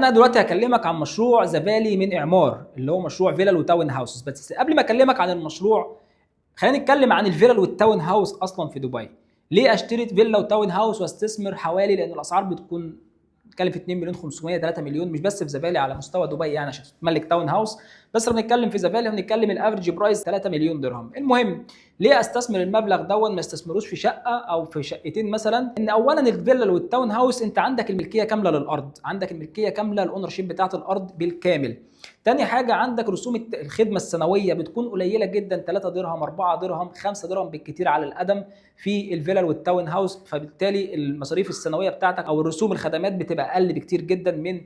انا دلوقتي هكلمك عن مشروع ذا فالي من اعمار، اللي هو مشروع فيلل وتاون هاوسز. بس قبل ما اكلمك عن المشروع، خلينا نتكلم عن الفيلل والتاون هاوس اصلا في دبي. ليه اشتري فيلا وتاون هاوس واستثمر حوالي، لان الاسعار بتكون بتتكلم في 2 مليون 500 3 مليون، مش بس في زفالي، على مستوى دبي يعني عشان تملك تاون هاوس. بس لما بنتكلم في زفالي بنتكلم الافرج برايس 3 مليون درهم. المهم، ليه استثمر المبلغ دون ما استثمروش في شقه او في شقتين مثلا؟ ان اولا الفيلا والتاون هاوس انت عندك الملكيه كامله للارض، عندك الملكيه كامله، الاونر شيب بتاعه الارض بالكامل. تاني حاجه، عندك رسوم الخدمه السنويه بتكون قليله جدا، 3 درهم 4 درهم 5 درهم بالكثير على القدم في الفيلل والتاون هاوس. فبالتالي المصاريف السنويه بتاعتك او الرسوم الخدمات بتبقى اقل بكتير جدا من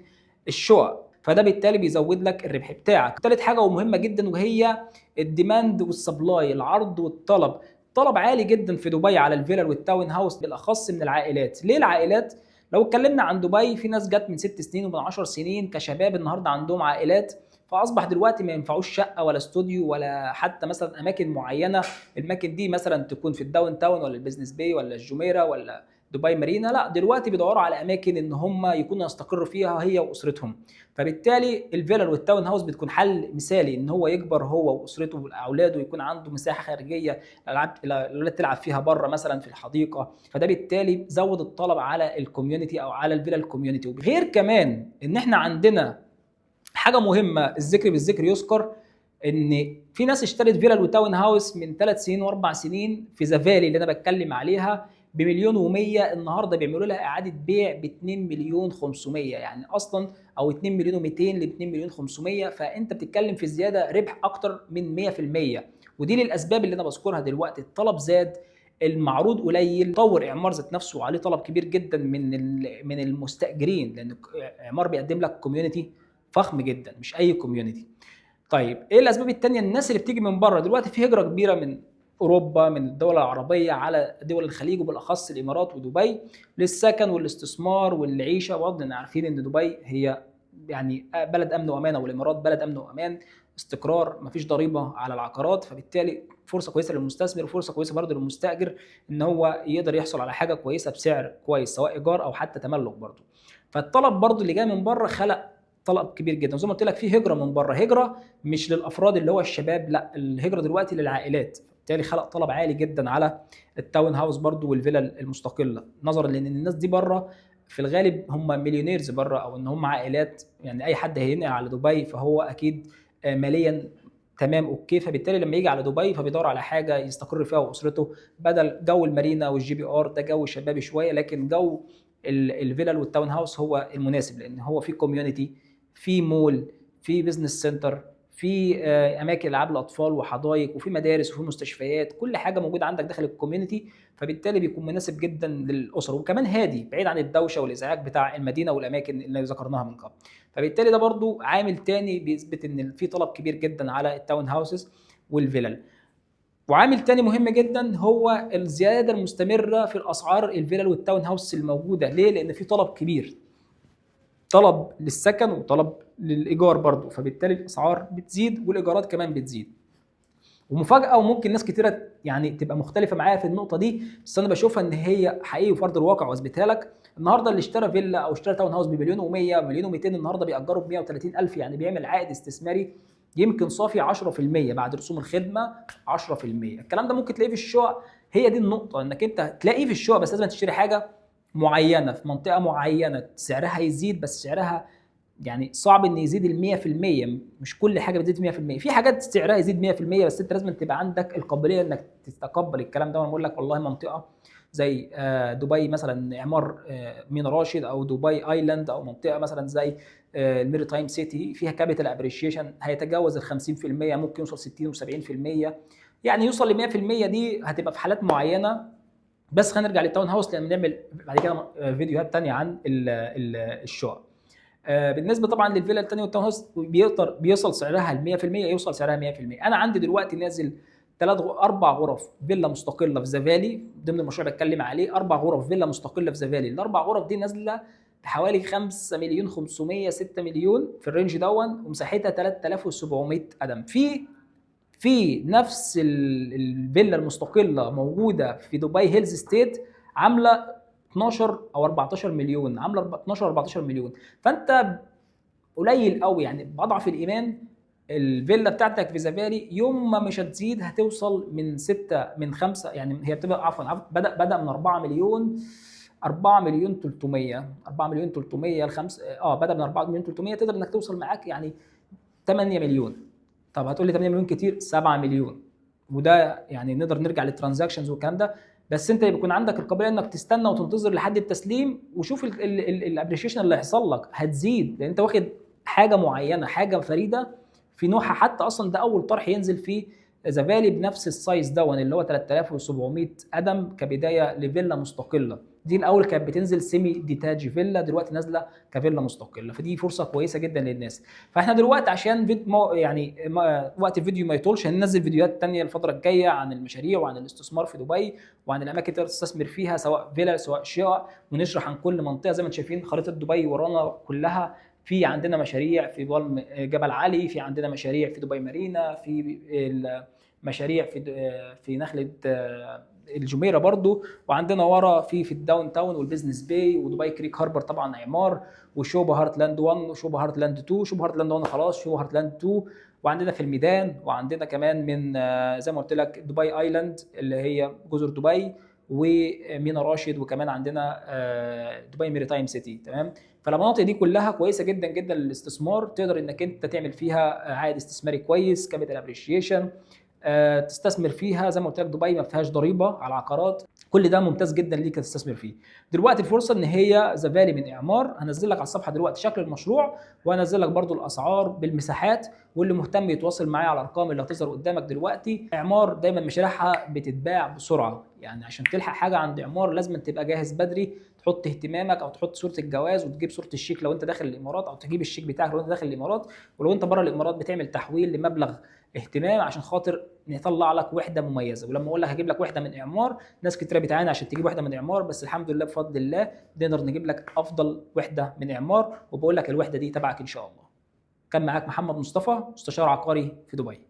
الشقق، فده بالتالي بيزود لك الربح بتاعك. ثالث حاجه ومهمه جدا وهي الديماند والسبلاي، العرض والطلب. طلب عالي جدا في دبي على الفيلل والتاون هاوس، بالاخص من العائلات. ليه العائلات؟ لو اتكلمنا عن دبي، في ناس جت من 6 سنين ومن 10 سنين كشباب النهارده عندهم عائلات، فاصبح دلوقتي ما ينفعوش شقه ولا استوديو ولا حتى مثلا اماكن معينه. الاماكن دي مثلا تكون في الداون تاون ولا البيزنس باي ولا الجميره ولا دبي مارينا، لا دلوقتي بيدوروا على اماكن ان هم يكونوا يستقروا فيها هي واسرتهم. فبالتالي الفيلل والتاون هاوس بتكون حل مثالي ان هو يكبر هو واسرته واولاده، ويكون عنده مساحه خارجيه الاولاد تلعب فيها بره مثلا في الحديقه. فده بالتالي زود الطلب على الكوميونتي او على الفيلل كوميونتي. غير كمان ان احنا عندنا حاجه مهمه، الذكر بالذكر يذكر، ان في ناس اشترت فيلل وتاون هاوس من 3 سنين واربع سنين في زفالي اللي انا بتكلم عليها بمليون و100، النهارده بيعملوا لها اعاده بيع ب 2 مليون 500، يعني اصلا او 2 مليون و200 ل 2 مليون 500. فانت بتتكلم في زياده ربح اكتر من 100%. ودي للاسباب اللي انا بذكرها دلوقتي، الطلب زاد، المعروض قليل، طور اعمار ذات نفسه وعليه طلب كبير جدا من المستاجرين، لان اعمار بيقدم لك كوميونتي فخم جدا، مش اي كوميونتي. طيب ايه الاسباب التانية؟ الناس اللي بتيجي من بره دلوقتي، في هجرة كبيرة من اوروبا، من الدول العربية على دول الخليج وبالاخص الامارات ودبي للسكن والاستثمار والعيشة. وضعنا عارفين ان دبي هي يعني بلد امن وامان، والامارات بلد امن وامان، استقرار، مفيش ضريبة على العقارات. فبالتالي فرصة كويسة للمستثمر وفرصة كويسة برضه للمستأجر ان هو يقدر يحصل على حاجة كويسة بسعر كويس، سواء ايجار او حتى تملك برضه. فالطلب برضه اللي جاي من بره خلق طلب كبير جدا. زي ما قلت لك، في هجره من بره، هجره مش للافراد اللي هو الشباب، لا الهجره دلوقتي للعائلات. بالتالي خلق طلب عالي جدا على التاون هاوس برضو والفيلا المستقله، نظرا لان الناس دي بره في الغالب هم مليونيرز بره، او ان هم عائلات. يعني اي حد هينقل على دبي فهو اكيد ماليا تمام اوكي. فبالتالي لما يجي على دبي فبيدور على حاجه يستقر فيها واسرته، بدل جو المارينا والجي بي ار، ده جو شبابي شويه، لكن جو الفيلل والتاون هاوس هو المناسب، لان هو في كوميونتي، في مول، في بزنس سنتر، في اماكن العاب الاطفال وحدائق، وفي مدارس وفي مستشفيات، كل حاجه موجوده عندك داخل الكوميونتي. فبالتالي بيكون مناسب جدا للاسر، وكمان هادي بعيد عن الدوشه والازعاج بتاع المدينه والاماكن اللي ذكرناها من قبل. فبالتالي ده برضو عامل تاني بيثبت ان في طلب كبير جدا على التاون هاوسز والفيلل. وعامل تاني مهم جدا هو الزياده المستمره في الاسعار الفيلل والتاون هاوس الموجوده. ليه؟ لان في طلب كبير، طلب للسكن وطلب للايجار برضه، فبالتالي الاسعار بتزيد والايجارات كمان بتزيد. ومفاجاه، وممكن ناس كتيره يعني تبقى مختلفه معايا في النقطه دي، بس انا بشوفها ان هي حقيقي وفرض الواقع، واثبتها لك. النهارده اللي اشترى فيلا او اشترى تاون هاوس بمليون و100 مليون و200، النهارده بيأجره ب 130,000، يعني بيعمل عائد استثماري يمكن صافي 10% بعد رسوم الخدمه. 10% الكلام ده ممكن تلاقيه في الشقق. هي دي النقطه، انك انت تلاقيه في الشقق، بس لازم تشتري حاجه معينه في منطقه معينه سعرها يزيد، بس سعرها يعني صعب ان يزيد ال 100%. مش كل حاجه بتزيد 100%، في حاجات سعرها يزيد 100%، بس انت لازم تبقى عندك القابليه انك تتقبل الكلام ده. وانا بقول لك والله منطقه زي دبي مثلا، اعمار مينا راشد، او دبي ايلاند، او منطقه مثلا زي الميري تايم سيتي، فيها كابيتال ابريشيشن هيتجاوز ال 50%، ممكن يوصل 60 و70%، يعني يوصل ل 100%. دي هتبقى في حالات معينه. بس خلينا نرجع للتاون هاوس لان نعمل بعد كده فيديوهات تانية عن الشقق. بالنسبه طبعا للفيلا الثانيه والتاون هاوس، بيوصل سعرها ل 100%، يوصل سعرها 100%. انا عندي دلوقتي نازل 4 غرف فيلا مستقله في زفالي ضمن المشروع اللي بتكلم عليه. 4 غرف فيلا مستقله في زفالي، الاربع غرف دي نازله بحوالي 5 مليون 500 6 مليون في الرينج دون، ومساحتها 3700 قدم. في نفس الفيلا المستقله موجوده في دبي هيلز ستيت، عامله 12 او 14 مليون، عامله 12 14 مليون. فانت قليل قوي، يعني بأضعف الإيمان الفيلا بتاعتك في زفاري يوم ما مش هتزيد هتوصل من 6 من 5، يعني هي بتبقى عفوا بدأ من 4 مليون، 4 مليون 300، 4 مليون 300 لخمس بدأ من 4 مليون 300 تقدر انك توصل معاك يعني 8 مليون. طب هتقول لي 8 مليون كتير، 7 مليون. وده يعني نقدر نرجع للترانزاكشنز والكلام ده، بس انت بيكون عندك القابليه انك تستنى وتنتظر لحد التسليم وشوف الابريشيشن اللي هيحصل لك، هتزيد لان انت واخد حاجه معينه، حاجه فريده في نوعها. حتى اصلا ده اول طرح ينزل فيه زفالي بنفس السايز ده اللي هو 3700 قدم كبدايه لفيلا مستقله. دي الاول كانت بتنزل سيمي ديتاج فيلا، دلوقتي نازله كفيلا مستقله، فدي فرصه كويسه جدا للناس. فاحنا دلوقتي عشان وقت الفيديو ما يطولش، هننزل فيديوهات تانية الفتره الجايه عن المشاريع وعن الاستثمار في دبي وعن الاماكن اللي تقدر تستثمر فيها، سواء فيلا سواء شقق، ونشرح عن كل منطقه. زي ما انتم شايفين خريطه دبي ورانا كلها، في عندنا مشاريع في بالم جبل علي، في عندنا مشاريع في دبي مارينا، في مشاريع في نخله الجميره برضو، وعندنا ورا في الداون تاون والبيزنس باي ودبي كريك هاربر طبعا اعمار، وشوبا هارتلاند 1 وشوبا هارتلاند 2. شوبا هارتلاند 1 خلاص، شوبا هارتلاند 2. وعندنا في الميدان، وعندنا كمان من زي ما قلت لك دبي ايلاند اللي هي جزر دبي ومينا راشد، وكمان عندنا دبي ميريتايم سيتي. تمام. فالمناطق دي كلها كويسه جدا جدا للاستثمار، تقدر انك انت تعمل فيها عائد استثماري كويس، كابيتال ابريشيشن، تستثمر فيها. زي ما قلت لك دبي ما فيهاش ضريبه على العقارات، كل ده ممتاز جدا ليك تستثمر فيه. دلوقتي الفرصه ان هي زفالي من اعمار، هنزل لك على الصفحه دلوقتي شكل المشروع، وهنزل لك برضو الاسعار بالمساحات، واللي مهتم يتواصل معايا على الارقام اللي هتظهر قدامك دلوقتي. اعمار دايما مشاريعها بتتباع بسرعه، يعني عشان تلحق حاجه عند اعمار لازم تبقى جاهز بدري، تحط اهتمامك او تحط صوره الجواز وتجيب صوره الشيك لو انت داخل الامارات، او تجيب الشيك بتاعك لو انت داخل الامارات، ولو انت بره الامارات بتعمل تحويل لمبلغ اهتمام عشان خاطر نطلع لك وحده مميزه. ولما اقول لك هجيب لك وحده من اعمار، ناس كتير بتعاني عشان تجيب وحده من اعمار، بس الحمد لله بفضل الله نقدر نجيب لك افضل وحده من اعمار، وبقول لك الوحده دي تبعك ان شاء الله. كان معاك محمد مصطفى، مستشار عقاري في دبي.